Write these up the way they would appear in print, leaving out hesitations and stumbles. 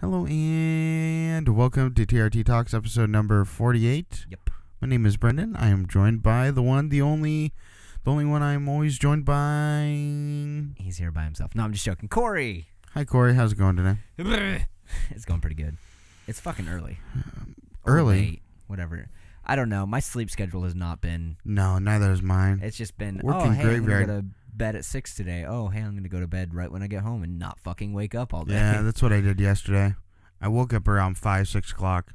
Hello and welcome to Trttalks episode number 48. Yep. My name is Brendan. I am joined by the only one I'm always joined by. He's here by himself. No, I'm just joking. Corey. Hi Corey, how's it going today? It's going pretty good. It's fucking early. Early? Or late, whatever. I don't know. My sleep schedule has not been. No, neither is mine. It's just been. Working hey, graveyard. I'm gonna go to bed at 6 today. Oh, hey, I'm gonna go to bed right when I get home and not fucking wake up all day. Yeah, that's what I did yesterday. I woke up around 5-6 o'clock,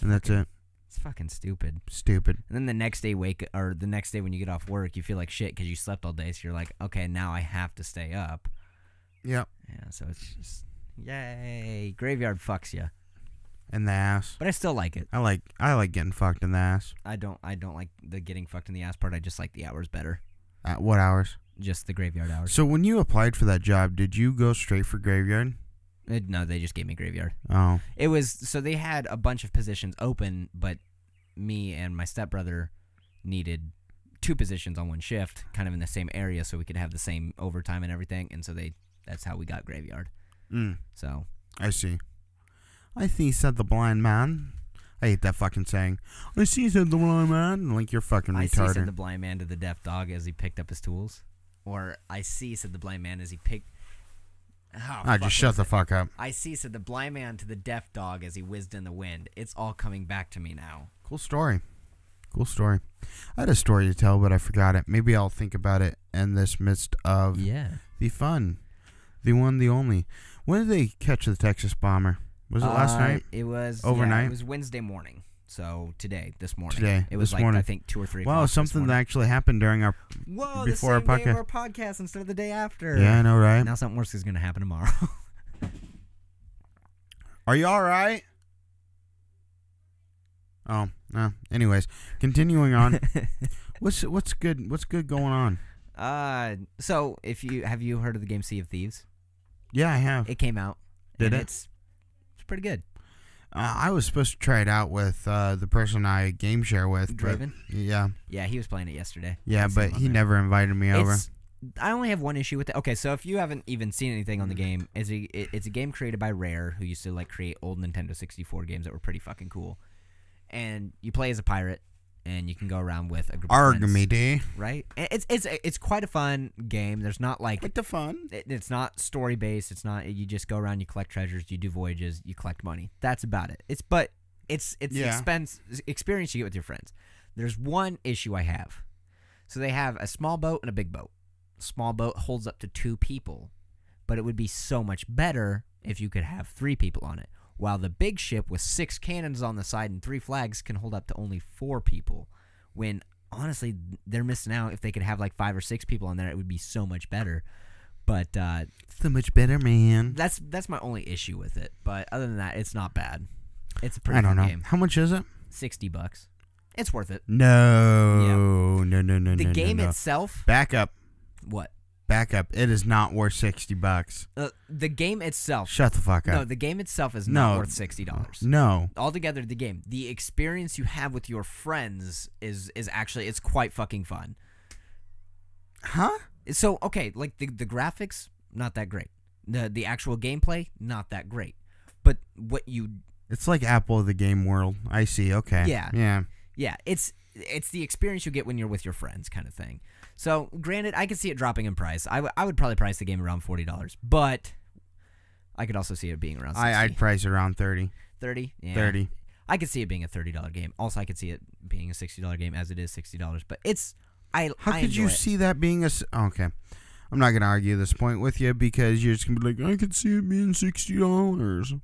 and that's it. It's fucking stupid. Stupid. And then the next day the next day when you get off work, you feel like shit because you slept all day. So you're like, okay, now I have to stay up. Yep. Yeah. So it's just yay. Graveyard fucks you. In the ass. But I still like it. I like getting fucked in the ass. I don't like the getting fucked in the ass part. I just like the hours better. At what hours? Just the graveyard hours. So when you applied for that job, did you go straight for graveyard? No, they just gave me graveyard. Oh. It was so they had a bunch of positions open, but me and my stepbrother needed 2 positions on one shift, kind of in the same area, so we could have the same overtime and everything. And so that's how we got graveyard. So I see. I see, said the blind man. I hate that fucking saying. I see, said the blind man. Like you're fucking I see, retarded. said the blind man to the deaf dog as he picked up his tools. Or I see, said the blind man as he picked. Just shut the fuck up. I see, said the blind man to the deaf dog as he whizzed in the wind. It's all coming back to me now. Cool story. Cool story. I had a story to tell, but I forgot it. Maybe I'll think about it in this midst of the fun. The one, the only. When did they catch the Texas bomber? Was it last night? It was overnight. Yeah, it was Wednesday morning. So this morning. Today. It was this like morning. I think 2 or 3 Wow, o'clock. something that actually happened during our Whoa, before the same our day podcast. of our podcast instead of the day after. Yeah, I know, right? Now something worse is going to happen tomorrow. Are you all right? Oh, no. Anyways, continuing on. What's good? What's good going on? So have you heard of the game Sea of Thieves? Yeah, I have. It came out. Did it? It's pretty good. I was supposed to try it out with the person I game share with. Draven? Yeah. Yeah, he was playing it yesterday. Yeah, but he never invited me over. I only have one issue with it. Okay, so if you haven't even seen anything on the game, it's a game created by Rare, who used to like create old Nintendo 64 games that were pretty fucking cool. And you play as a pirate, and you can go around with a group of friends, right? It's quite a fun game. There's not like Quite the fun. It's not story based. It's not. You just go around, you collect treasures, you do voyages, you collect money. That's about it. It's the experience you get with your friends. There's one issue I have. So they have a small boat and a big boat. Small boat holds up to 2 people, but it would be so much better if you could have 3 people on it. While the big ship with 6 cannons on the side and 3 flags can hold up to only 4 people. When honestly, they're missing out. If they could have like 5 or 6 people on there, it would be so much better. But so much better, man. That's my only issue with it. But other than that, it's not bad. It's a pretty I don't fun know. game. How much is it? $60. It's worth it. No. Yeah. No. The game no. itself. Back up. What? Back up. It is not worth $60. The game itself. Shut the fuck up. No, the game itself is not worth $60. No. Altogether, the experience you have with your friends is actually, it's quite fucking fun. Huh? So, okay, like the graphics, not that great. The actual gameplay, not that great. But what you... It's like Apple of the game world. I see. Okay. Yeah. Yeah, it's the experience you get when you're with your friends kind of thing. So, granted, I could see it dropping in price. I would probably price the game around $40, but I could also see it being around $60. I'd price it around 30. 30? Yeah. 30. I could see it being a $30 game. Also, I could see it being a $60 game as it is $60, but it's... How could you see that being a... Okay. I'm not going to argue this point with you because you're just going to be like, I could see it being $60.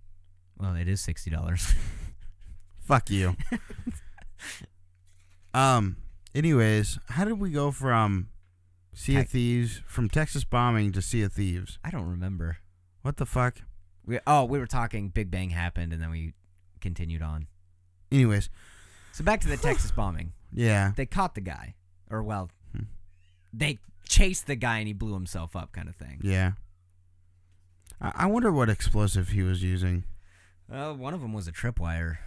Well, it is $60. Fuck you. Anyways, how did we go from Sea of Thieves, from Texas bombing to Sea of Thieves? I don't remember. What the fuck? We were talking, Big Bang happened, and then we continued on. Anyways. So back to the Texas bombing. Yeah. They caught the guy. Or, well, they chased the guy and he blew himself up kind of thing. Yeah. I wonder what explosive he was using. One of them was a tripwire.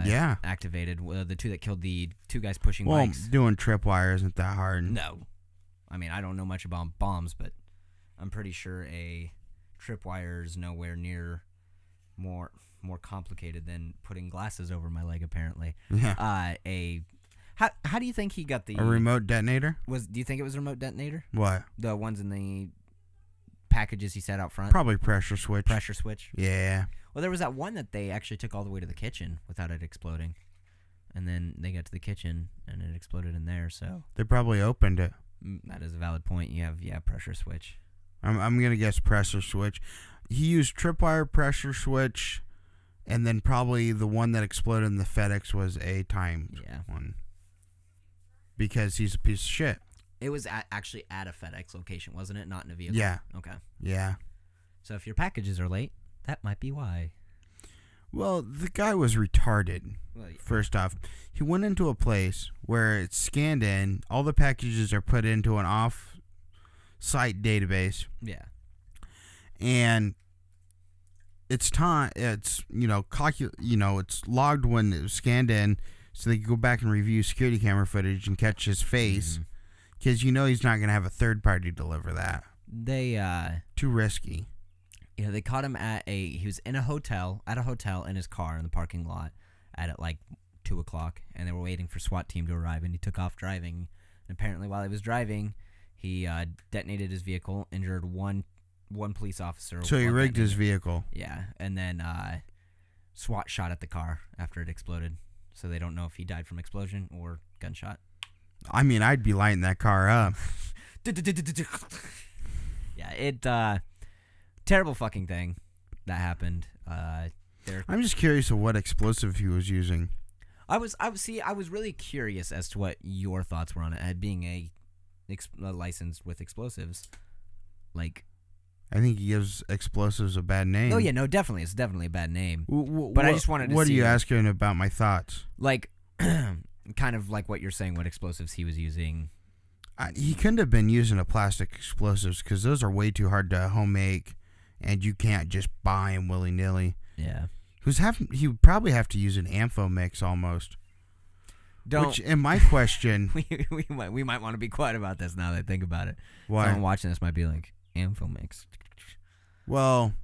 Yeah. Activated. The 2 that killed the 2 guys pushing bikes. Doing tripwire isn't that hard. No. I mean, I don't know much about bombs, but I'm pretty sure a tripwire is nowhere near more complicated than putting glasses over my leg. Apparently, yeah. How do you think he got a remote detonator? Do you think it was a remote detonator? What? The ones in the packages he set out front? Probably pressure switch. Pressure switch? Yeah. Well, there was that one that they actually took all the way to the kitchen without it exploding. And then they got to the kitchen, and it exploded in there, so... They probably opened it. That is a valid point. You have, pressure switch. I'm going to guess pressure switch. He used tripwire, pressure switch, and then probably the one that exploded in the FedEx was a timed one. Because he's a piece of shit. It was actually at a FedEx location, wasn't it? Not in a vehicle? Yeah. Okay. Yeah. So if your packages are late, that might be why. Well, the guy was retarded. Well, yeah. First off, he went into a place where it's scanned in, all the packages are put into an off-site database. Yeah. And it's it's logged when it was scanned in, so they can go back and review security camera footage and catch his face, because he's not going to have a third party deliver that. Too risky. They caught him he was in a hotel in his car in the parking lot at like 2 o'clock, and they were waiting for SWAT team to arrive, and he took off driving. And apparently while he was driving, he detonated his vehicle, injured one police officer. So he rigged his vehicle. Yeah, and then SWAT shot at the car after it exploded. So they don't know if he died from explosion or gunshot. I mean, I'd be lighting that car up. Yeah, terrible fucking thing that happened. I'm just curious of what explosive he was using. I was really curious as to what your thoughts were on it. Being a licensed with explosives, like. I think he gives explosives a bad name. Oh yeah, no, definitely, it's definitely a bad name. But I just wanted to. What are you asking about my thoughts? Like, kind of like what you're saying. What explosives he was using? He couldn't have been using a plastic explosives because those are way too hard to home make, and you can't just buy them willy nilly. Yeah. He would probably have to use an ammo mix almost. Which, in my question, we might want to be quiet about this now that I think about it. Why? Someone watching this might be like, ammo mix. Well,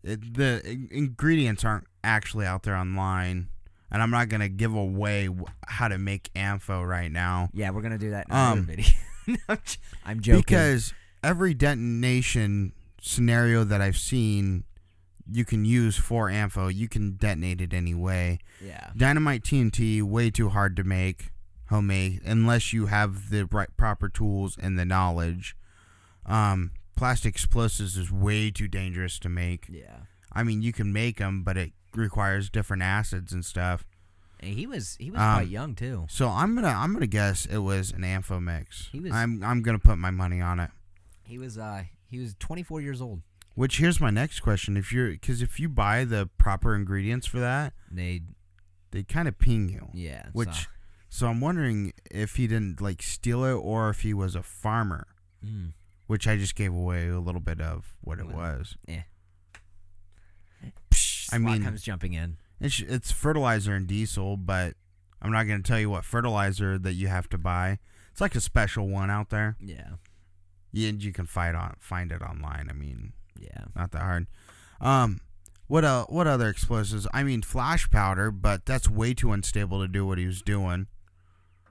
the ingredients aren't actually out there online, and I'm not gonna give away how to make ammo right now. Yeah, we're gonna do that in another video. I'm joking. Because every detonation scenario that I've seen, you can use for ammo. You can detonate it anyway. Yeah. Dynamite TNT, way too hard to make homemade unless you have the proper tools and the knowledge. Plastic explosives is way too dangerous to make. Yeah. I mean, you can make them, but it requires different acids and stuff. And he was quite young too. So I'm gonna guess it was an ammo mix. I'm gonna put my money on it. He was 24 years old. Which, here's my next question: if you buy the proper ingredients for that, they kind of ping you. Yeah. So I'm wondering if he didn't like steal it or if he was a farmer. Which I just gave away a little bit of what it was. Yeah. I mean, comes jumping in. It's fertilizer and diesel, but I'm not going to tell you what fertilizer that you have to buy. It's like a special one out there. Yeah. You can find it online. I mean, yeah, not that hard. What other explosives? I mean, flash powder, but that's way too unstable to do what he was doing.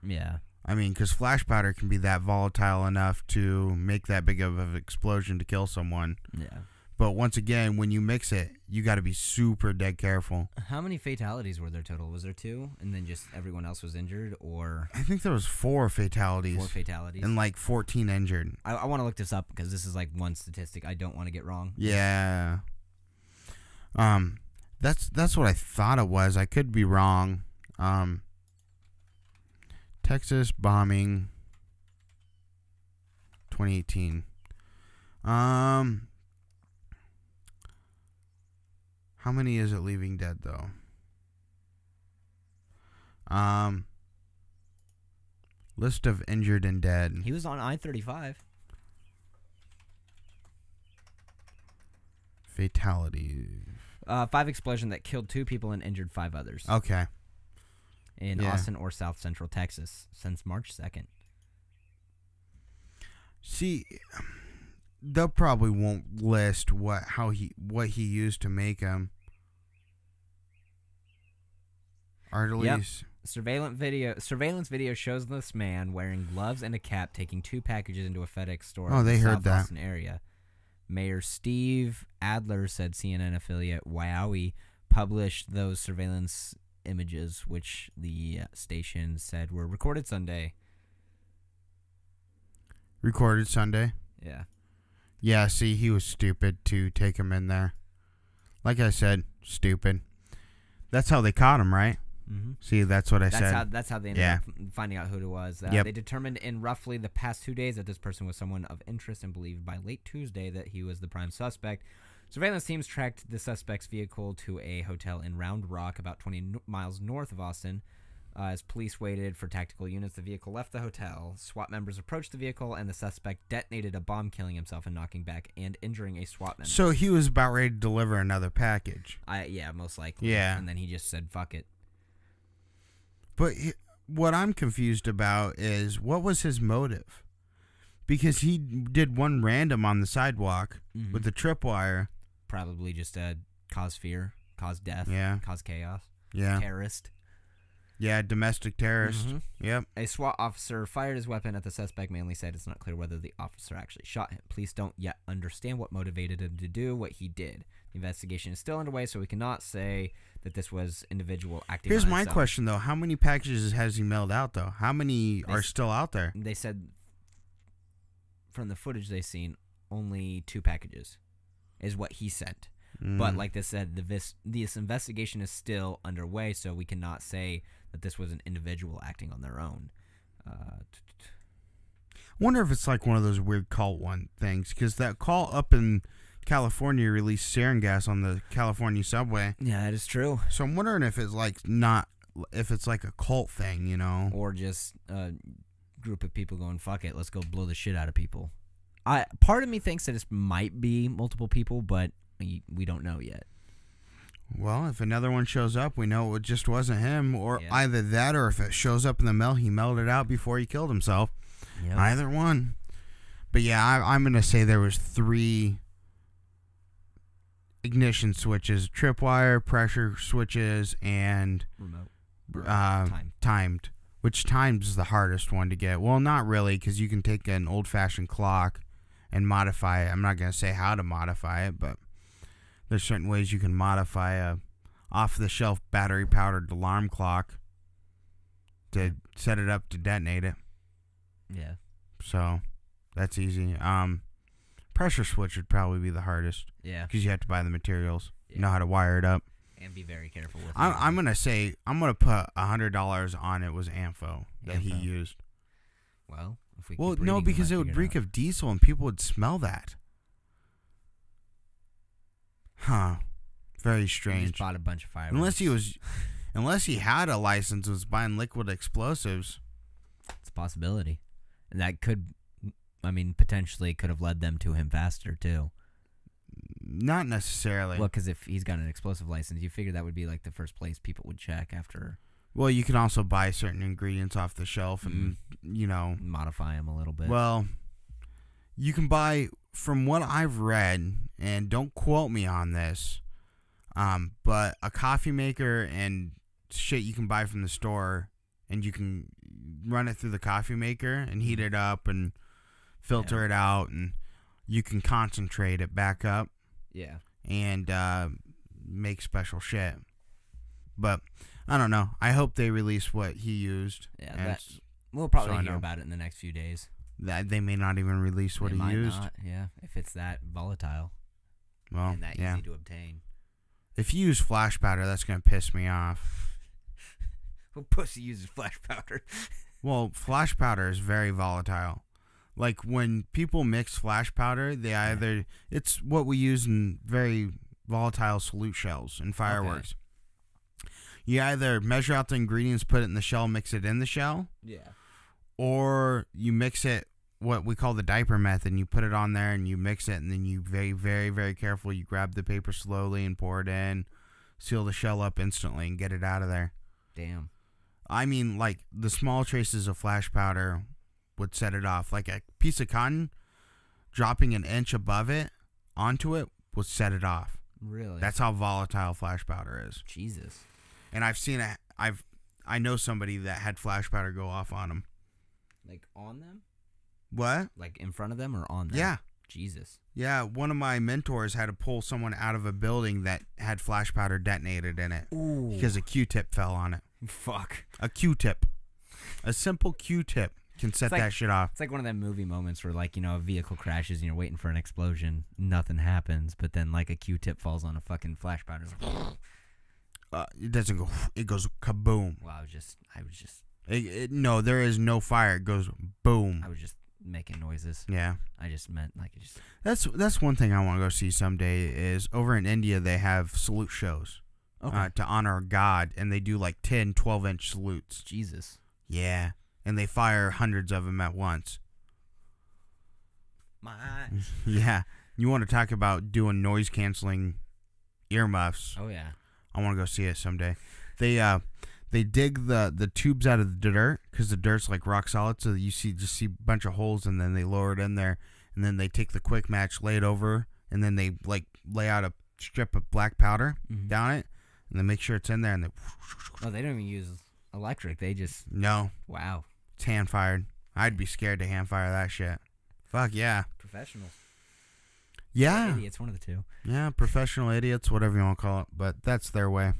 Yeah. I mean, because flash powder can be that volatile enough to make that big of an explosion to kill someone. Yeah. But once again, when you mix it, you got to be super dead careful. How many fatalities were there total? Was there 2, and then just everyone else was injured, or? I think there was 4 fatalities. 4 fatalities. And like 14 injured. I want to look this up because this is like one statistic I don't want to get wrong. Yeah. That's what I thought it was. I could be wrong. Texas bombing 2018. How many is it leaving dead though? List of injured and dead. He was on I-35. Fatality. 5 explosion that killed 2 people and injured 5 others. Okay. In Austin or South Central Texas since March 2nd. See, they'll probably won't list what he used to make them. Or at least surveillance video shows this man wearing gloves and a cap taking 2 packages into a FedEx store in the South Boston area. Mayor Steve Adler said CNN affiliate Wowie published those surveillance images, which the station said were recorded Sunday. Recorded Sunday? Yeah. Yeah, see, he was stupid to take him in there. Like I said, stupid. That's how they caught him, right? Mm-hmm. See, that's what I said. That's how they ended up finding out who it was. They determined in roughly the past 2 days that this person was someone of interest and believed by late Tuesday that he was the prime suspect. Surveillance teams tracked the suspect's vehicle to a hotel in Round Rock, about 20 miles north of Austin. As police waited for tactical units, the vehicle left the hotel. SWAT members approached the vehicle, and the suspect detonated a bomb, killing himself and knocking back and injuring a SWAT member. So he was about ready to deliver another package. Yeah, most likely. Yeah. And then he just said, fuck it. But what I'm confused about is, what was his motive? Because he did one random on the sidewalk with the tripwire. Probably just cause fear, cause death, cause chaos. Yeah. Terrorist. Yeah, domestic terrorist. Yep. A SWAT officer fired his weapon at the suspect. Manley said it's not clear whether the officer actually shot him. Police don't yet understand what motivated him to do what he did. The investigation is still underway, so we cannot say that this was individual acting. Here's my question, though. How many packages has he mailed out, though? How many are still out there? They said from the footage they've seen, only 2 packages is what he sent. But like they said, this investigation is still underway, so we cannot say that this was an individual acting on their own. Wonder if it's like one of those weird cult things, because that cult up in California released sarin gas on the California subway. Yeah, that is true. So I'm wondering if it's like if it's like a cult thing, you know, or just a group of people going, "Fuck it, let's go blow the shit out of people." Part of me thinks that this might be multiple people, but we don't know yet. Well, if another one shows up, we know it just wasn't him, or either that, or if it shows up in the mail, he mailed it out before he killed himself. Yep. Either one. But yeah, I'm going to say there was 3 ignition switches, tripwire, pressure switches, and remote. Timed. Which times the hardest one to get? Well, not really, because you can take an old-fashioned clock and modify it. I'm not going to say how to modify it, but there's certain ways you can modify a off-the-shelf battery-powered alarm clock to set it up to detonate it. Yeah. So that's easy. Pressure switch would probably be the hardest. Yeah. Because you have to buy the materials, know how to wire it up. And be very careful with it. I'm going to put $100 on it was Amfo that he used. Well, if we no, because it would reek of diesel and people would smell that. Huh. Very strange. He just bought a bunch of fireworks. Unless he had a license, was buying liquid explosives. It's a possibility. And that potentially could have led them to him faster, too. Not necessarily. Well, because if he's got an explosive license, you figure that would be like the first place people would check after. Well, you can also buy certain ingredients off the shelf and, modify them a little bit. Well, you can buy, from what I've read, and don't quote me on this, but a coffee maker and shit you can buy from the store, and you can run it through the coffee maker and heat it up and filter it out, and you can concentrate it back up. Yeah. And make special shit. But I don't know. I hope they release what he used. Yeah, we'll probably hear about it in the next few days. That they may not even release what he used. Not, yeah, if it's that volatile. Well, and that easy to obtain. If you use flash powder, that's going to piss me off. Well, pussy uses flash powder. Well, flash powder is very volatile. Like, when people mix flash powder, it's what we use in very volatile salute shells and fireworks. Okay. You either measure out the ingredients, put it in the shell, mix it in the shell. Yeah. Or you mix it, what we call the diaper method, and you put it on there and you mix it, and then you very, very, very careful, you grab the paper slowly and pour it in, seal the shell up instantly, and get it out of there. Damn. I mean, like, the small traces of flash powder would set it off. Like a piece of cotton, dropping an inch above it onto it will set it off. Really? That's how volatile flash powder is. Jesus. And I've seen it. I know somebody that had flash powder go off on them. Like on them? What? Like in front of them or on them? Yeah. Jesus. Yeah, one of my mentors had to pull someone out of a building that had flash powder detonated in it. Ooh. Because a Q-tip fell on it. Fuck. A Q-tip. A simple Q-tip can set that shit off. It's like one of them movie moments where, like, you know, a vehicle crashes and you're waiting for an explosion. Nothing happens, but then, like, a Q-tip falls on a fucking flash powder. It doesn't go. It goes kaboom. Well, I was just. No, there is no fire. It goes boom. I was just making noises. Yeah. I just meant like it just. That's one thing I want to go see someday. Is over in India they have salute shows. Okay. To honor God, and they do like 10, 12-inch salutes. Jesus. Yeah, and they fire hundreds of them at once. My. Yeah, you want to talk about doing noise canceling earmuffs? Oh yeah. I want to go see it someday. They dig the tubes out of the dirt because the dirt's like rock solid, so you just see a bunch of holes, and then they lower it in there, and then they take the quick match, lay it over, and then they like lay out a strip of black powder down it, and then make sure it's in there, and they. Oh, they don't even use electric. They just. No. Wow. It's hand fired. I'd be scared to hand fire that shit. Fuck yeah. Professionals. Yeah. Or idiots, one of the two. Yeah, professional idiots, whatever you want to call it, but that's their way.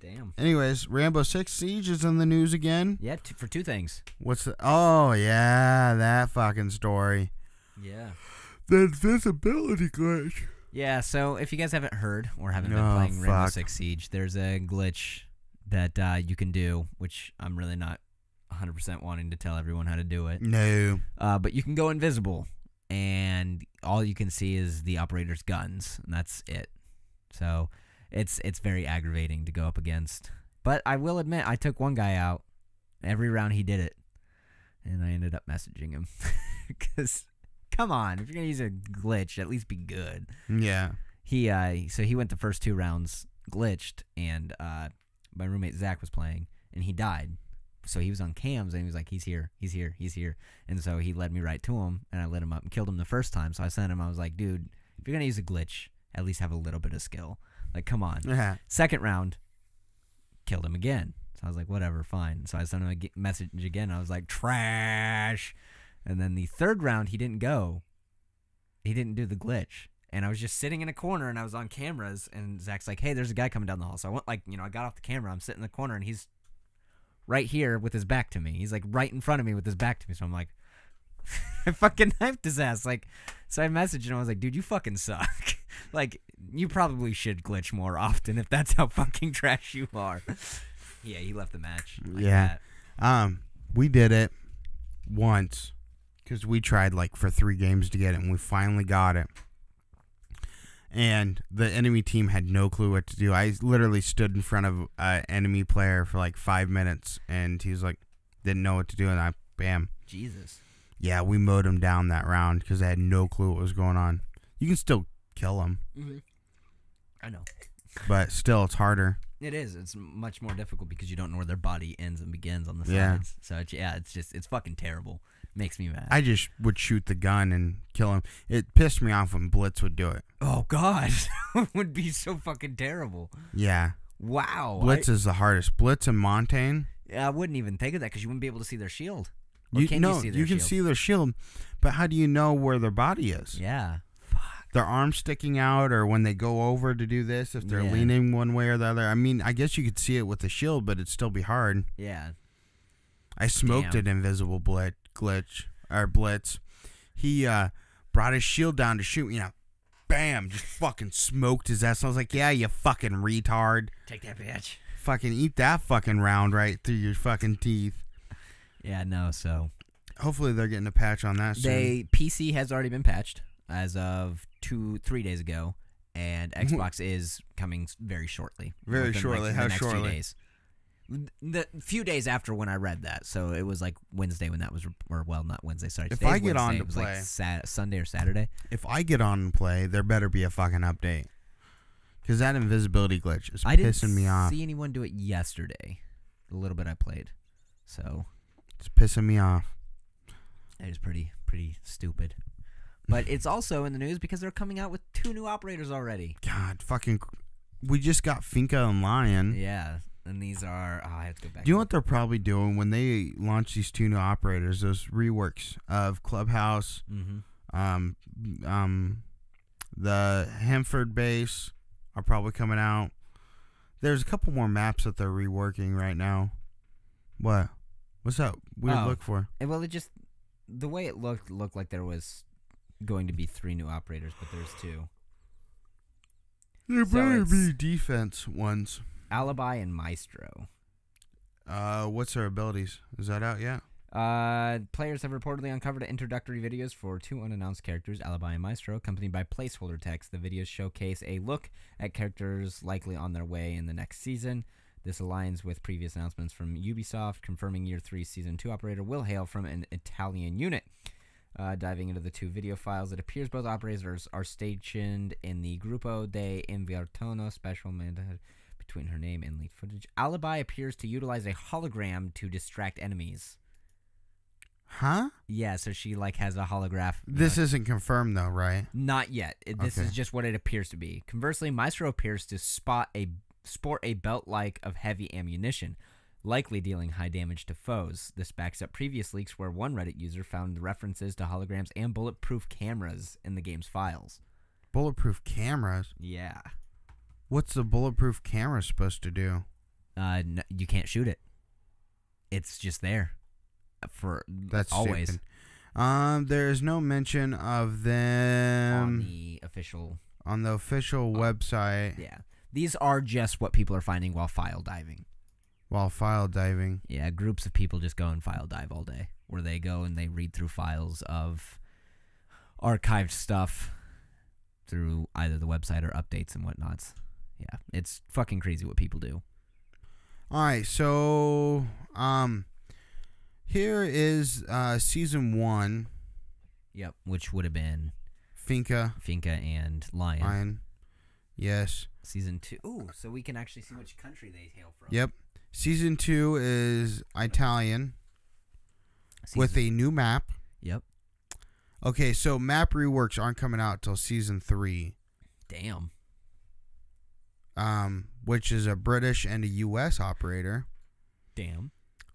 Damn. Anyways, Rainbow Six Siege is in the news again. Yeah, for two things. What's the... Oh, yeah, that fucking story. Yeah. The invisibility glitch. Yeah, so if you guys haven't heard or haven't been playing Rainbow Six Siege, there's a glitch that you can do, which I'm really not 100% wanting to tell everyone how to do it. No. But you can go invisible, and all you can see is the operator's guns, and that's it. So it's very aggravating to go up against. But I will admit, I took one guy out. Every round he did it, and I ended up messaging him. Because, come on, if you're going to use a glitch, at least be good. Yeah. So he went the first 2 rounds glitched, and my roommate Zach was playing, and he died. So he was on cams, and he was like, he's here. And so he led me right to him, and I lit him up and killed him the first time. So I sent him, I was like, dude, if you're going to use a glitch, at least have a little bit of skill. Like, come on. Yeah. Second round, killed him again. So I was like, whatever, fine. So I sent him a message again. I was like, trash. And then the third round, he didn't go. He didn't do the glitch. And I was just sitting in a corner, and I was on cameras, and Zach's like, hey, there's a guy coming down the hall. So I went, like, I got off the camera. I'm sitting in the corner, and he's right here with his back to me. He's, like, right in front of me with his back to me. So I'm like, I fucking knifed his ass. Like, so I messaged him. I was like, dude, you fucking suck. Like, you probably should glitch more often if that's how fucking trash you are. Yeah, he left the match. Like that. We did it once because we tried, like, for 3 games to get it, and we finally got it. And the enemy team had no clue what to do. I literally stood in front of an enemy player for like 5 minutes, and he was like, didn't know what to do, and bam. Jesus. Yeah, we mowed him down that round because I had no clue what was going on. You can still kill him. Mm-hmm. I know. But still, it's harder. It is. It's much more difficult because you don't know where their body ends and begins on the Yeah. sides. So, it's fucking terrible. Makes me mad. I just would shoot the gun and kill him. It pissed me off when Blitz would do it. Oh, God. It would be so fucking terrible. Yeah. Wow. Blitz is the hardest. Blitz and Montaigne. Yeah, I wouldn't even think of that because you wouldn't be able to see their shield. You can see their shield, but how do you know where their body is? Yeah. Their arms sticking out, or when they go over to do this, if they're leaning one way or the other. I mean, I guess you could see it with the shield, but it'd still be hard. Yeah. I smoked an invisible Blitz. He brought his shield down to shoot, bam, just fucking smoked his ass. I was like, yeah, you fucking retard. Take that, bitch. Fucking eat that fucking round right through your fucking teeth. Yeah, no, so. Hopefully they're getting a patch on that soon. PC has already been patched as of 3 days ago, and Xbox is coming very shortly. Very shortly. Like, how the next shortly? Few days. The few days after when I read that, so it was like Wednesday when that was, or well, not Wednesday. Sorry. If I get on to play, like Sunday or Saturday. If I get on and play, there better be a fucking update, because that invisibility glitch is pissing me off. I didn't see anyone do it yesterday. The little bit I played, so it's pissing me off. It is pretty stupid. But it's also in the news because they're coming out with 2 new operators already. God, we just got Finca and Lion. Yeah, and these are... I have to go back. Do you know what they're probably doing when they launch these 2 new operators? Those reworks of Clubhouse, the Hanford base are probably coming out. There's a couple more maps that they're reworking right now. What? What's that weird look for? Well, the way it looked like there was going to be 3 new operators, but there's 2. There better be defense ones. Alibi and Maestro. What's their abilities? Is that out yet? Players have reportedly uncovered introductory videos for 2 unannounced characters, Alibi and Maestro, accompanied by placeholder text. The videos showcase a look at characters likely on their way in the next season. This aligns with previous announcements from Ubisoft, confirming Year 3 Season 2 operator will hail from an Italian unit. Diving into the 2 video files, it appears both operators are stationed in the Gruppo de Invertono special mandate between her name and leaked footage. Alibi appears to utilize a hologram to distract enemies. Huh? Yeah, so she has a holograph. This isn't confirmed though, right? Not yet. This is just what it appears to be. Conversely, Maestro appears to sport a belt-like of heavy ammunition, likely dealing high damage to foes. This backs up previous leaks where one Reddit user found references to holograms and bulletproof cameras in the game's files. Bulletproof cameras? Yeah. What's the bulletproof camera supposed to do? No, you can't shoot it. It's just there. That's always. Stupid. There is no mention of them on the official website. Yeah. These are just what people are finding while file diving. Yeah, groups of people just go and file dive all day, where they go and they read through files of archived stuff through either the website or updates and whatnots. Yeah, it's fucking crazy what people do. All right, so here is season 1. Yep, which would have been Finca and Lion. Yes. Season 2. Ooh, so we can actually see which country they hail from. Yep. Season 2 is Italian with a new map. Yep. Okay, so map reworks aren't coming out till season 3. Damn. Which is a British and a U.S. operator. Damn.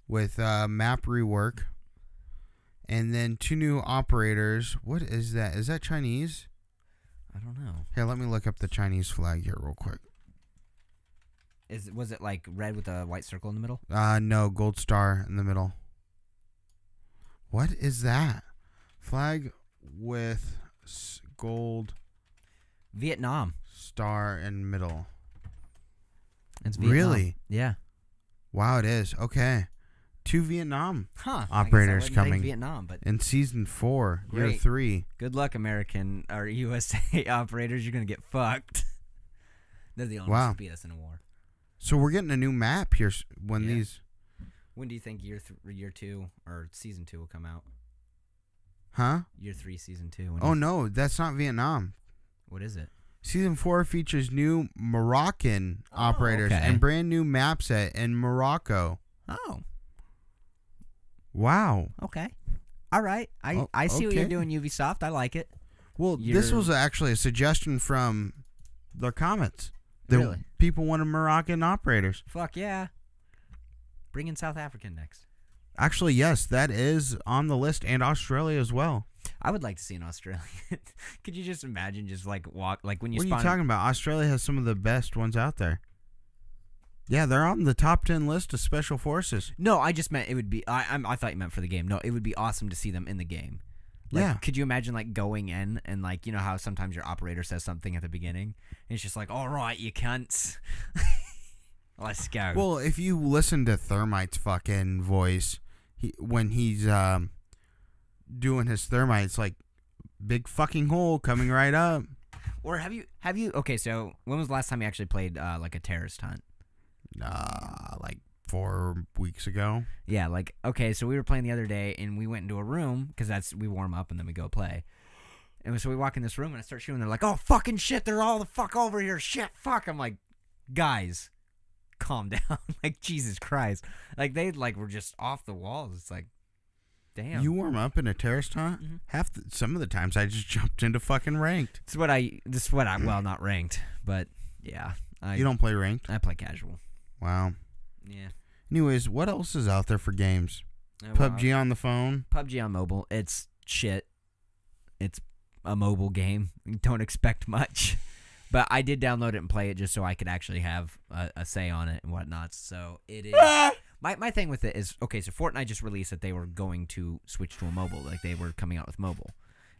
With map rework. And then 2 new operators. What is that? Is that Chinese? I don't know. Here, let me look up the Chinese flag here real quick. Was it red with a white circle in the middle? No, gold star in the middle. What is that? Flag with gold Vietnam star in middle. It's Vietnam. Really? Yeah. Wow, it is. Okay. 2 Vietnam operators I guess I coming Vietnam, but in season 4, year 3. Good luck, American or USA operators. You're gonna get fucked. They're the only ones who beat us in a war. So we're getting a new map here when these. When do you think year 2 or season 2 will come out? Huh? Year 3, season 2. Oh no, that's not Vietnam. What is it? Season 4 features new Moroccan operators and brand new map set in Morocco. Oh. Wow. Okay. All right. I see what you're doing, Ubisoft. I like it. Well, this was actually a suggestion from their comments. Really? People wanted Moroccan operators. Fuck yeah. Bring in South African next. Actually, yes, that is on the list, and Australia as well. I would like to see an Australian. Could you just imagine when you What are you talking about? Australia has some of the best ones out there. Yeah, they're on the top 10 list of special forces. No, I just meant it would be. I thought you meant for the game. No, it would be awesome to see them in the game. Could you imagine going in and you know how sometimes your operator says something at the beginning and it's just all right, you cunts. Let's go. Well, if you listen to Thermite's fucking voice, when he's doing his thermites, big fucking hole coming right up. Or have you? Okay, so when was the last time you actually played a terrorist hunt? 4 weeks ago. Yeah, okay, so we were playing the other day, and we went into a room, because we warm up, and then we go play. And so we walk in this room, and I start shooting, and they're like, oh, fucking shit, they're all the fuck over here, shit, fuck. I'm like, guys, calm down. Jesus Christ. They, were just off the walls. It's Damn. You warm up in a terrorist hunt? Some of the times I just jumped into fucking ranked. This is what I well, not ranked, but yeah. You don't play ranked? I play casual. Wow. Yeah. Anyways, what else is out there for games? PUBG on the phone? PUBG on mobile. It's shit. It's a mobile game. Don't expect much. But I did download it and play it just so I could actually have a say on it and whatnot. So it is... My thing with it is, okay, so Fortnite just released that they were going to switch to a mobile. Like, they were coming out with mobile.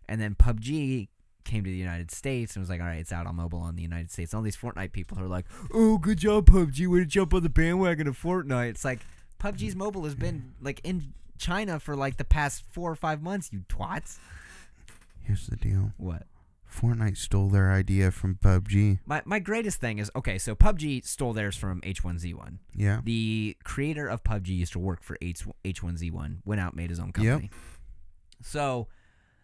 And then PUBG came to the United States and was like, all right, it's out on mobile on the United States. And all these Fortnite people are like, oh, good job, PUBG. Way to jump on the bandwagon of Fortnite. It's like, PUBG's mobile has been, like, in China for, like, the past 4 or 5 months, you twats. Here's the deal. What? Fortnite stole their idea from PUBG. My greatest thing is, okay, so PUBG stole theirs from H1Z1. Yeah. The creator of PUBG used to work for H1Z1, went out, made his own company. Yep. So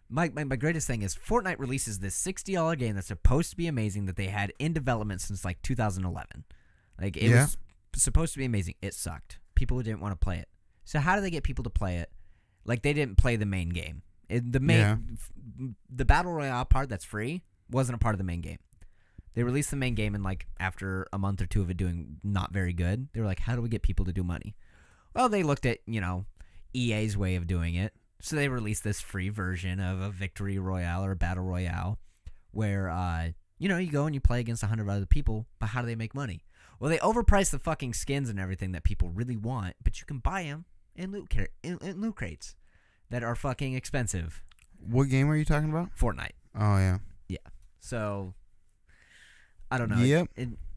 my greatest thing is Fortnite releases this $60 game that's supposed to be amazing that they had in development since like 2011. Like, it was supposed to be amazing. It sucked. People didn't want to play it. So how do they get people to play it? Like, they didn't play the main game. The Battle Royale part that's free wasn't a part of the main game. They released the main game, and like after a month or two of it doing not very good, they were like, how do we get people to do money? Well, they looked at, EA's way of doing it. So they released this free version of a Victory Royale or a Battle Royale where, you go and you play against 100 other people, but how do they make money? Well, they overprice the fucking skins and everything that people really want, but you can buy them in loot crates that are fucking expensive. What game are you talking about? Fortnite. Oh, yeah. Yeah. So, I don't know. Yep.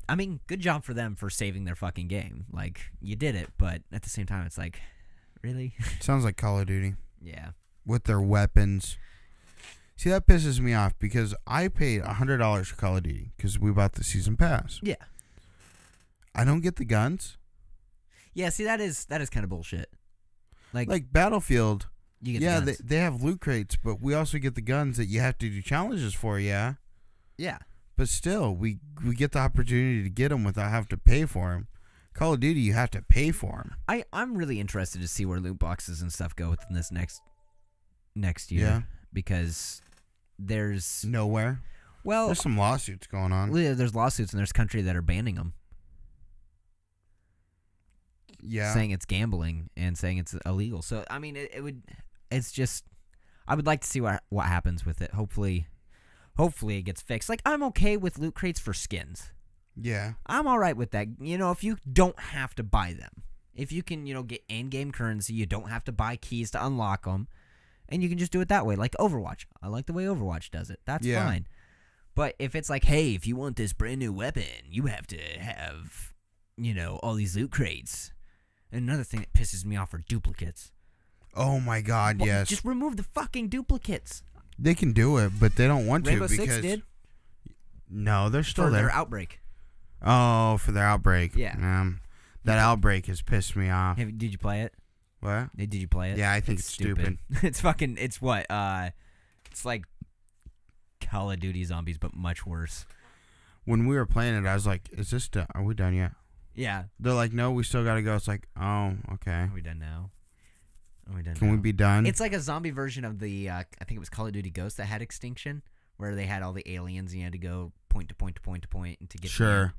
I mean, good job for them for saving their fucking game. Like, you did it, but at the same time, it's like, really? Sounds like Call of Duty. Yeah. With their weapons. See, that pisses me off because I paid $100 for Call of Duty because we bought the season pass. Yeah. I don't get the guns. Yeah, see, that is kind of bullshit. Like Battlefield... You get the guns. They have loot crates, but we also get the guns that you have to do challenges for, yeah? Yeah. But still, we get the opportunity to get them without having to pay for them. Call of Duty, you have to pay for them. I'm really interested to see where loot boxes and stuff go within this next year. Yeah. Because there's... Nowhere. Well... There's some lawsuits going on. Yeah, there's lawsuits, and there's countries that are banning them. Yeah. Saying it's gambling and saying it's illegal. So, I mean, it's just, I would like to see what happens with it. Hopefully it gets fixed. Like, I'm okay with loot crates for skins. Yeah. I'm all right with that. If you don't have to buy them. If you can, get in-game currency, you don't have to buy keys to unlock them. And you can just do it that way, like Overwatch. I like the way Overwatch does it. That's fine. But if it's like, hey, if you want this brand new weapon, you have to have, all these loot crates. And another thing that pisses me off are duplicates. Oh my God, yes. Just remove the fucking duplicates. They can do it, but they don't want Rainbow to because... Six did? No, they're still for there. Their Outbreak. Oh, for their Outbreak. Yeah. That Outbreak has pissed me off. Did you play it? What? Did you play it? Yeah, I think it's stupid. It's what? It's like Call of Duty Zombies, but much worse. When we were playing it, I was like, "Is this done? Are we done yet?" Yeah. They're like, "No, we still gotta go." It's like, "Oh, okay." Are we done now? Can we be done? It's like a zombie version of the, I think it was Call of Duty Ghosts that had Extinction, where they had all the aliens and you had to go point to point to point to point and to get Sure.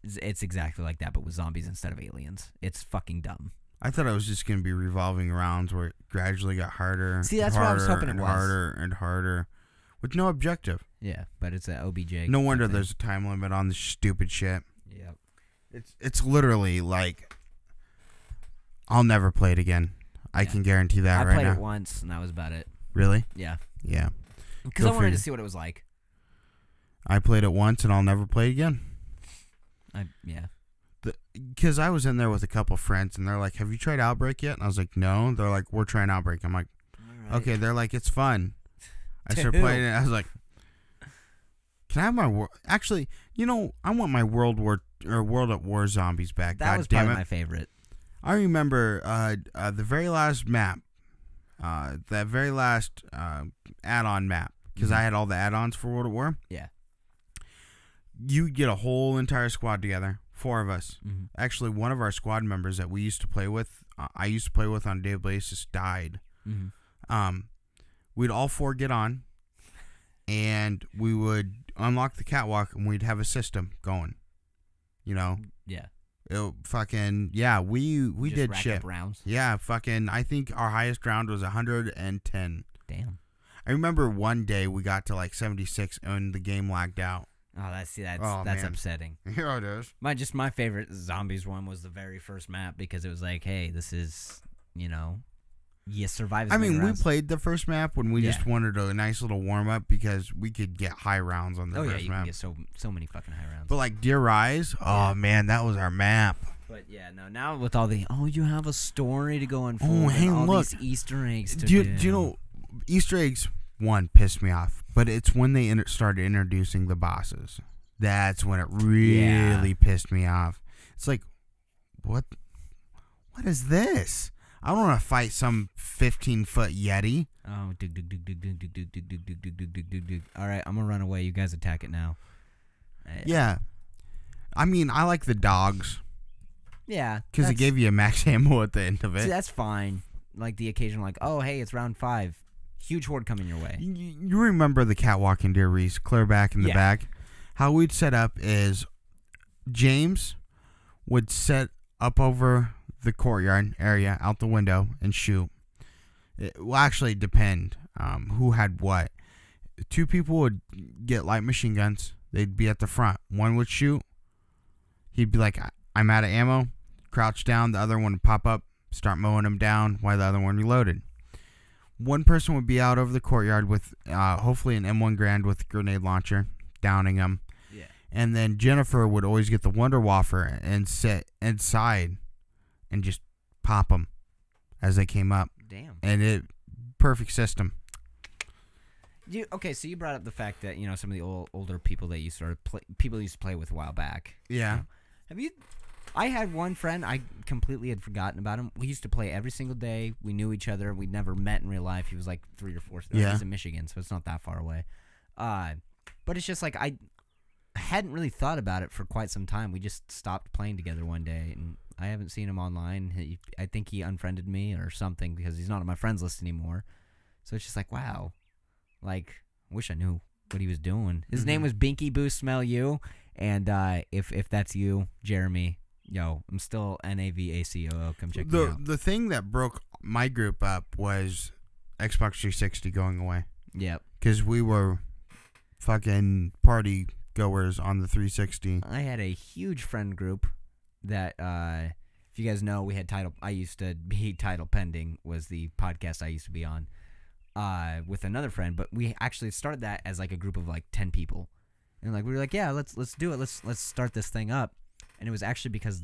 It's exactly like that, but with zombies instead of aliens. It's fucking dumb. I thought it was just going to be revolving rounds where it gradually got harder. See, that's what I was hoping it was. Harder and harder, with no objective. Yeah, but it's an OBJ. No wonder there's a time limit on this stupid shit. Yep. It's literally like, I'll never play it again. I can guarantee that right now. I played it once, and that was about it. Really? Yeah. Yeah. Because I wanted to see what it was like. I played it once, and I'll never play it again. Yeah. Because I was in there with a couple friends, and they're like, "Have you tried Outbreak yet?" And I was like, "No." They're like, "We're trying Outbreak." I'm like, right. "Okay." They're like, "It's fun." I started playing it. I was like, "Can I have my Actually, I want my World at War zombies back." That was probably my favorite. I remember the very last map, that very last add-on map, because I had all the add-ons for World at War. Yeah. You get a whole entire squad together, 4 of us. Mm-hmm. Actually, one of our squad members that we used to play with, I used to play with on a daily basis, died. Mm-hmm. we'd all 4 get on, and we would unlock the catwalk, and we'd have a system going. You know? Yeah. We Just did rack shit. up rounds. Yeah, I think our highest round was 110. Damn. I remember one day we got to like 76 and the game lagged out. Oh, that's upsetting. Yeah, it is. My favorite zombies one was the very first map because it was like, hey, this is, you survive. We played the first map when we just wanted a nice little warm up because we could get high rounds on the first map. You can get so many fucking high rounds. But like Deer Rise, oh man, that was our map. But yeah, no. Now with all the you have a story to go and look, these Easter eggs. Do you know Easter eggs? One pissed me off, but it's when they started introducing the bosses. That's when it really pissed me off. It's like, what is this? I don't want to fight some 15-foot Yeti. Oh, all right, I'm gonna run away. You guys attack it now. Yeah, I like the dogs. Yeah, because it gave you a max ammo at the end of it. See, that's fine. Like the occasional, like, oh hey, it's round 5. Huge horde coming your way. You remember the catwalk in Deer Reese, clear back in the back? How we'd set up is James would set up over the courtyard area out the window and shoot. It will actually depend who had what. 2 people would get light machine guns. They'd be at the front. One would shoot. He'd be like, I'm out of ammo. Crouch down. The other one would pop up, start mowing him down while the other one reloaded. One person would be out over the courtyard with hopefully an M1 Grand with a grenade launcher, downing them. Yeah. And then Jennifer would always get the Wonder Wafer and sit inside and just pop them as they came up. Damn. And perfect system. So you brought up the fact that some of the older people that you people used to play with a while back. Yeah. Have you? I had one friend, I completely had forgotten about him. We used to play every single day. We knew each other. We'd never met in real life. He was like 3 or 4. He's in Michigan, so it's not that far away. But it's just like I hadn't really thought about it for quite some time. We just stopped playing together one day, and I haven't seen him online. I think he unfriended me or something because he's not on my friends list anymore. So it's just like, wow. Like, I wish I knew what he was doing. His name was Binky Boo Smell You, and if that's you, Jeremy, yo, I'm still NAVACOO. Come check me out. The thing that broke my group up was Xbox 360 going away. Yep. Because we were fucking party goers on the 360. I had a huge friend group that, if you guys know, we had Title. I used to be Title Pending was the podcast I used to be on with another friend. But we actually started that as like a group of like 10 people, and like we were like, yeah, let's do it. Let's start this thing up. And it was actually because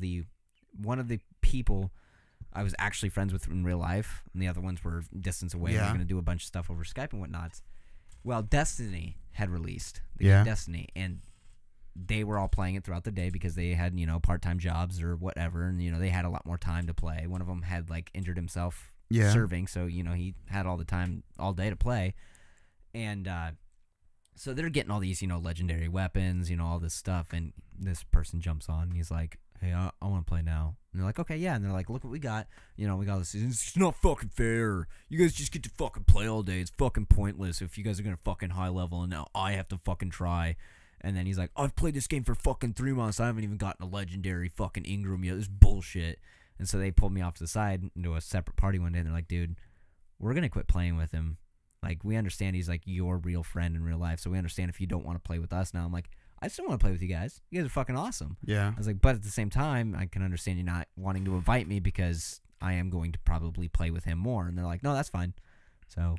one of the people I was actually friends with in real life, and the other ones were distance away. Yeah. We were going to do a bunch of stuff over Skype and whatnot. Well, Destiny had released the game Destiny, and they were all playing it throughout the day because they had, part-time jobs or whatever, and, they had a lot more time to play. One of them had, like, injured himself serving, so, he had all the time all day to play. And so they're getting all these, legendary weapons, all this stuff, and this person jumps on, and he's like, hey, I want to play now. And they're like, okay, yeah. And they're like, look what we got. We got this. It's not fucking fair. You guys just get to fucking play all day. It's fucking pointless if you guys are going to fucking high level, and now I have to fucking try. And then he's like, I've played this game for fucking 3 months. I haven't even gotten a legendary fucking Ingram yet. This is bullshit. And so they pulled me off to the side into a separate party one day, and they're like, dude, we're going to quit playing with him. Like, we understand he's like your real friend in real life, so we understand if you don't want to play with us now. I'm like, I still want to play with you guys. You guys are fucking awesome. Yeah. I was like, but at the same time, I can understand you not wanting to invite me because I am going to probably play with him more. And they're like, no, that's fine. So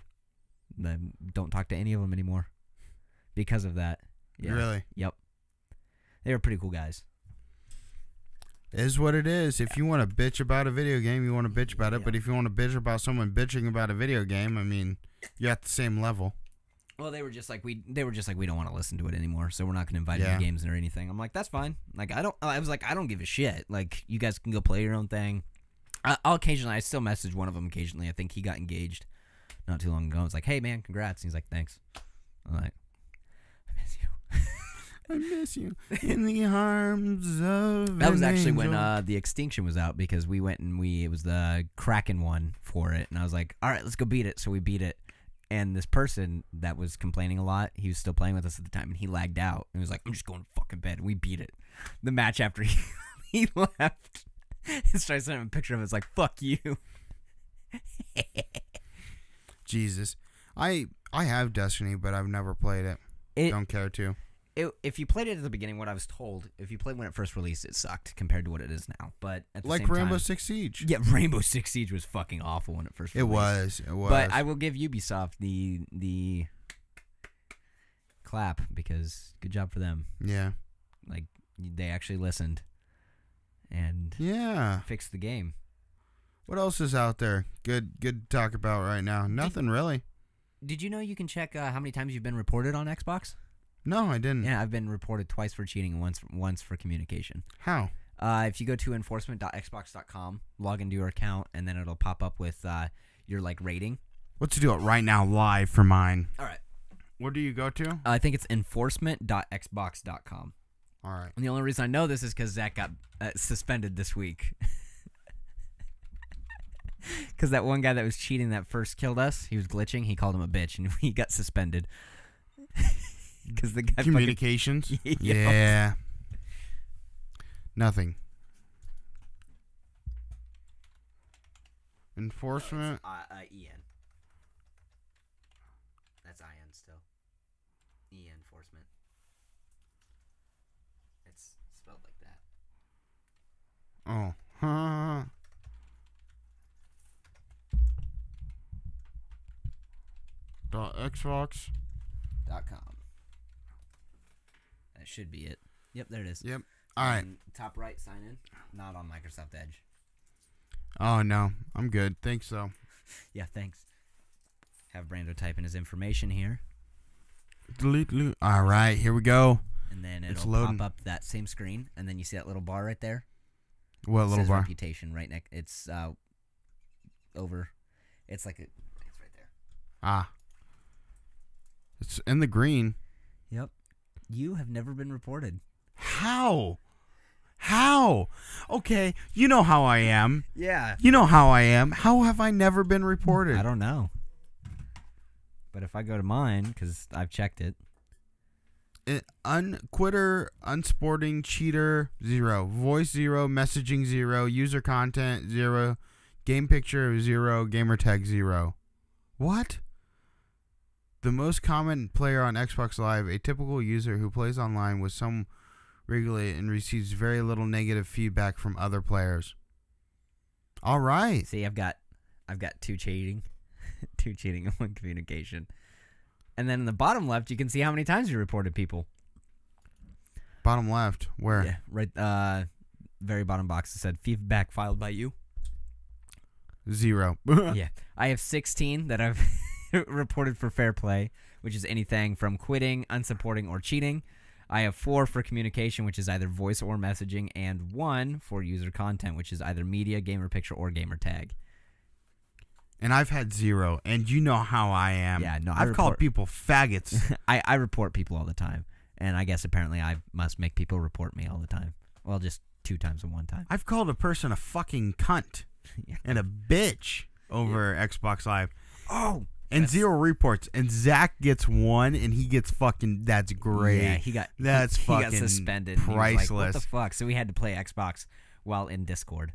then don't talk to any of them anymore because of that. Yeah. Really? Yep. They were pretty cool guys. It is what it is. If you want to bitch about a video game, you want to bitch about it. But if you want to bitch about someone bitching about a video game, I mean, you're at the same level. Well, they were just like we don't want to listen to it anymore, so we're not going to invite any games or anything. I'm like, that's fine. Like I don't give a shit. Like you guys can go play your own thing. I still message one of them occasionally. I think he got engaged not too long ago. I was like, hey man, congrats. And he's like, thanks. I'm like, I miss you. I miss you in the arms of That was actually angel. when the Extinction was out, because we went and it was the Kraken one for it, and I was like, all right, let's go beat it. So we beat it, and this person that was complaining a lot, he was still playing with us at the time, and he lagged out and was like, I'm just going to fucking bed. And we beat it. The match after he left, so I sent him a picture of it. It's like, fuck you. Jesus, I have Destiny, but I've never played it. Don't care to. If you played it at the beginning, what I was told, if you played when it first released, it sucked compared to what it is now. But at the same Rainbow time, Six Siege. Yeah, Rainbow Six Siege was fucking awful when it first released. It was. But I will give Ubisoft the clap, because good job for them. Yeah. Like, they actually listened and fixed the game. What else is out there? Good to talk about right now. Nothing really. Did you know you can check how many times you've been reported on Xbox? No, I didn't. Yeah, I've been reported twice for cheating and once for communication. How? If you go to enforcement.xbox.com, log into your account, and then it'll pop up with your rating. Let's do it right now, live for mine. All right. Where do you go to? I think it's enforcement.xbox.com. All right. And the only reason I know this is because Zach got suspended this week. Because that one guy that was cheating that first killed us, he was glitching. He called him a bitch, and he got suspended. Because the guy communications. Yeah. Nothing. Enforcement. EN. That's IN still. EN enforcement. It's spelled like that. Oh. Huh. .xbox.com. That should be it. Yep, there it is. Yep. All right. Top right, sign in. Not on Microsoft Edge. Oh, no. I'm good. Thanks, though. Yeah, thanks. Have Brando type in his information here. Delete. All right, here we go. And then it'll pop up that same screen, and then you see that little bar right there? What little bar? Reputation right next. It's over. It's like it's right there. Ah. It's in the green. Yep. You have never been reported. How? Okay, you know how I am. Yeah. You know how I am. How have I never been reported? I don't know. But if I go to mine, because I've checked it. Quitter, unsporting, cheater, 0. Voice, 0. Messaging, 0. User content, 0. Game picture, 0. Gamer tag, 0. What? The most common player on Xbox Live, a typical user who plays online with some regularly and receives very little negative feedback from other players. All right. See, I've got 2 cheating, 2 cheating, and 1 communication. And then in the bottom left, you can see how many times you reported people. Bottom left, where? Yeah, right. Very bottom box. It said feedback filed by you. 0. Yeah, I have 16 that I've reported for fair play, which is anything from quitting, unsupporting, or cheating. I have 4 for communication, which is either voice or messaging, and 1 for user content, which is either media, gamer picture, or gamer tag. And I've had 0, and you know how I am. Yeah, no, I've called people faggots. I report people all the time, and I guess apparently I must make people report me all the time. Well, just 2 times in one time. I've called a person a fucking cunt and a bitch over Xbox Live. Oh. And 0 reports, and Zach gets 1, and he gets fucking. That's great. Yeah, he got suspended. Priceless. Like, what the fuck? So we had to play Xbox while in Discord.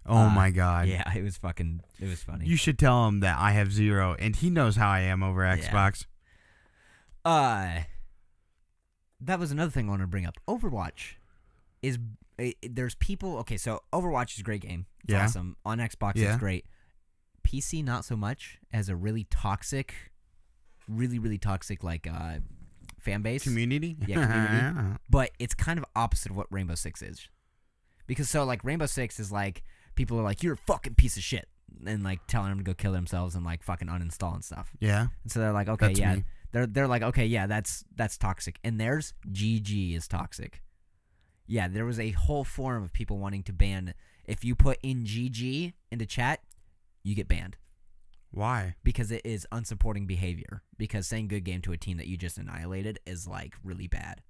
Oh my god. Yeah, it was funny. You should tell him that I have 0, and he knows how I am over Xbox. Yeah. That was another thing I wanted to bring up. Overwatch is there's people. Okay, so Overwatch is a great game. It's awesome on Xbox. It's great. PC not so much, as a really toxic like fan base community. Yeah, community. But it's kind of opposite of what Rainbow Six is, because like Rainbow Six is like people are like, you're a fucking piece of shit, and like telling them to go kill themselves and like fucking uninstall and stuff. Yeah. And so they're like, okay, that's me. They're like, okay, yeah, that's toxic. And theirs, GG is toxic. Yeah, there was a whole forum of people wanting to ban, if you put in GG into chat, you get banned. Why? Because it is unsupporting behavior. Because saying good game to a team that you just annihilated is like really bad.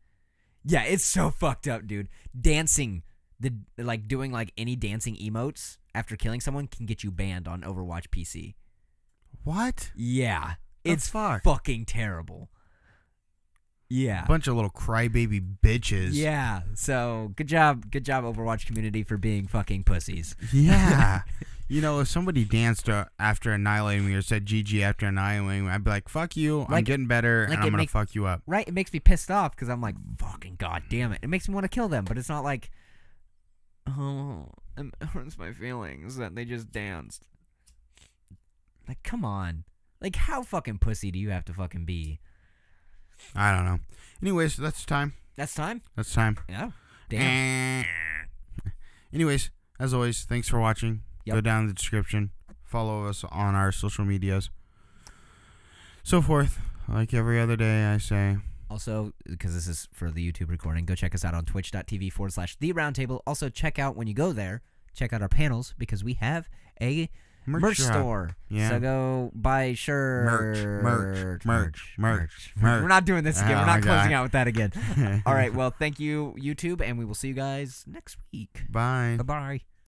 Yeah, it's so fucked up, dude. Dancing, doing like any dancing emotes after killing someone can get you banned on Overwatch PC. What? Yeah, it's fucking terrible. Yeah, bunch of little crybaby bitches. Yeah, so good job, Overwatch community, for being fucking pussies. Yeah. You know, if somebody danced after annihilating me or said GG after annihilating me, I'd be like, fuck you, I'm getting better, and I'm going to fuck you up. Right? It makes me pissed off because I'm like, fucking goddamn it. It makes me want to kill them, but it's not like, oh, it hurts my feelings that they just danced. Like, come on. Like, how fucking pussy do you have to fucking be? I don't know. Anyways, that's time. That's time? That's time. Yeah. Damn. Anyways, as always, thanks for watching. Yep. Go down in the description. Follow us on our social medias. So forth. Like every other day, I say. Also, because this is for the YouTube recording, go check us out on twitch.tv/Theeroundtable. Also, check out, when you go there, check out our panels, because we have a merch store. Yeah. So go buy merch. We're not doing this again. We're not closing out with that again. All right. Well, thank you, YouTube, and we will see you guys next week. Bye. Bye-bye.